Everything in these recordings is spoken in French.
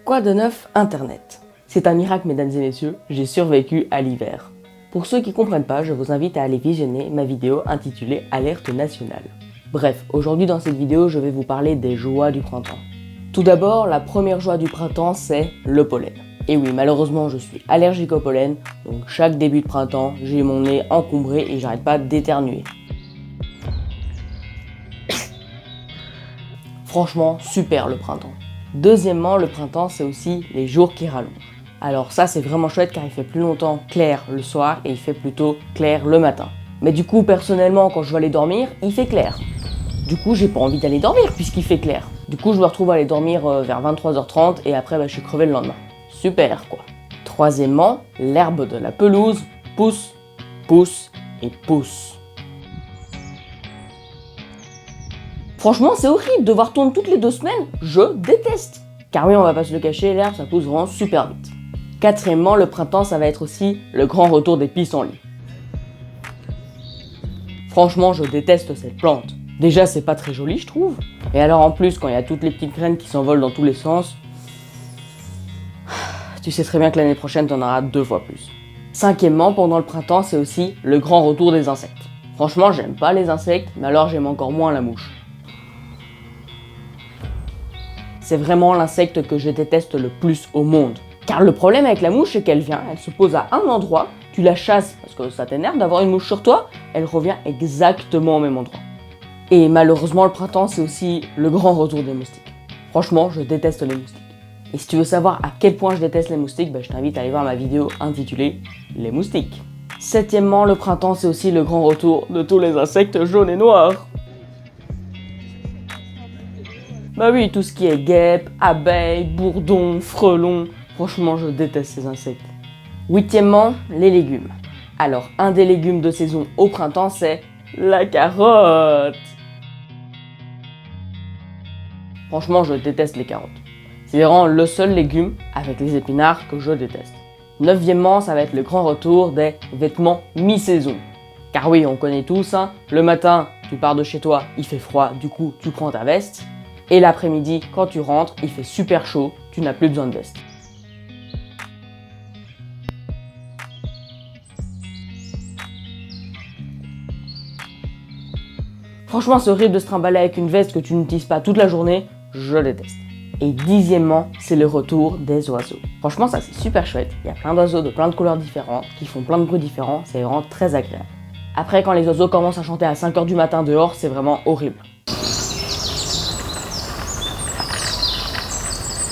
Quoi de neuf Internet? C'est un miracle, mesdames et messieurs, j'ai survécu à l'hiver. Pour ceux qui ne comprennent pas, je vous invite à aller visionner ma vidéo intitulée Alerte nationale. Bref, aujourd'hui dans cette vidéo, je vais vous parler des joies du printemps. Tout d'abord, la première joie du printemps, c'est le pollen. Et oui, malheureusement, je suis allergique au pollen, donc chaque début de printemps, j'ai mon nez encombré et j'arrête pas d'éternuer. Franchement, super le printemps. Deuxièmement, le printemps, c'est aussi les jours qui rallongent. Alors ça, c'est vraiment chouette car il fait plus longtemps clair le soir et il fait plutôt clair le matin. Mais du coup, personnellement, quand je vais aller dormir, il fait clair. Du coup, j'ai pas envie d'aller dormir puisqu'il fait clair. Du coup, je me retrouve à aller dormir vers 23h30 et après, je suis crevé le lendemain. Super, quoi. Troisièmement, l'herbe de la pelouse pousse, pousse et pousse. Franchement, c'est horrible, devoir tourner toutes les 2 semaines, je déteste. Car oui, on va pas se le cacher, l'herbe, ça pousse vraiment super vite. Quatrièmement, le printemps, ça va être aussi le grand retour des pissenlits. Franchement, je déteste cette plante. Déjà, c'est pas très joli, je trouve. Et alors, en plus, quand il y a toutes les petites graines qui s'envolent dans tous les sens, tu sais très bien que l'année prochaine, t'en auras 2 fois plus. Cinquièmement, pendant le printemps, c'est aussi le grand retour des insectes. Franchement, j'aime pas les insectes, mais alors j'aime encore moins la mouche. C'est vraiment l'insecte que je déteste le plus au monde. Car le problème avec la mouche, c'est qu'elle vient, elle se pose à un endroit, tu la chasses parce que ça t'énerve d'avoir une mouche sur toi, elle revient exactement au même endroit. Et malheureusement, le printemps, c'est aussi le grand retour des moustiques. Franchement, je déteste les moustiques. Et si tu veux savoir à quel point je déteste les moustiques, je t'invite à aller voir ma vidéo intitulée « Les moustiques ». Septièmement, le printemps, c'est aussi le grand retour de tous les insectes jaunes et noirs. Bah oui, tout ce qui est guêpes, abeilles, bourdons, frelons, franchement je déteste ces insectes. Huitièmement, les légumes. Alors, un des légumes de saison au printemps, c'est la carotte. Franchement, je déteste les carottes. C'est vraiment le seul légume, avec les épinards, que je déteste. Neuvièmement, ça va être le grand retour des vêtements mi-saison. Car oui, on connaît tous, hein, le matin, tu pars de chez toi, il fait froid, du coup tu prends ta veste. Et l'après-midi, quand tu rentres, il fait super chaud, tu n'as plus besoin de veste. Franchement, c'est horrible de se trimballer avec une veste que tu n'utilises pas toute la journée, je déteste. Et dixièmement, c'est le retour des oiseaux. Franchement, ça c'est super chouette, il y a plein d'oiseaux de plein de couleurs différentes, qui font plein de bruits différents, c'est vraiment très agréable. Après, quand les oiseaux commencent à chanter à 5h du matin dehors, c'est vraiment horrible.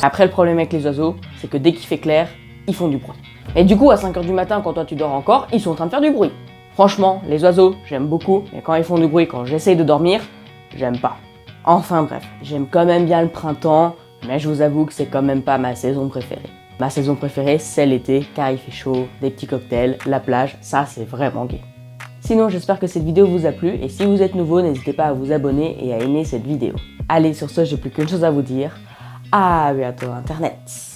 Après, le problème avec les oiseaux, c'est que dès qu'il fait clair, ils font du bruit. Et du coup, à 5h du matin, quand toi tu dors encore, ils sont en train de faire du bruit. Franchement, les oiseaux, j'aime beaucoup, mais quand ils font du bruit, quand j'essaye de dormir, j'aime pas. Enfin bref, j'aime quand même bien le printemps, mais je vous avoue que c'est quand même pas ma saison préférée. Ma saison préférée, c'est l'été, car il fait chaud, des petits cocktails, la plage, ça c'est vraiment gai. Sinon, j'espère que cette vidéo vous a plu, et si vous êtes nouveau, n'hésitez pas à vous abonner et à aimer cette vidéo. Allez, sur ce, j'ai plus qu'une chose à vous dire. À bientôt Internet!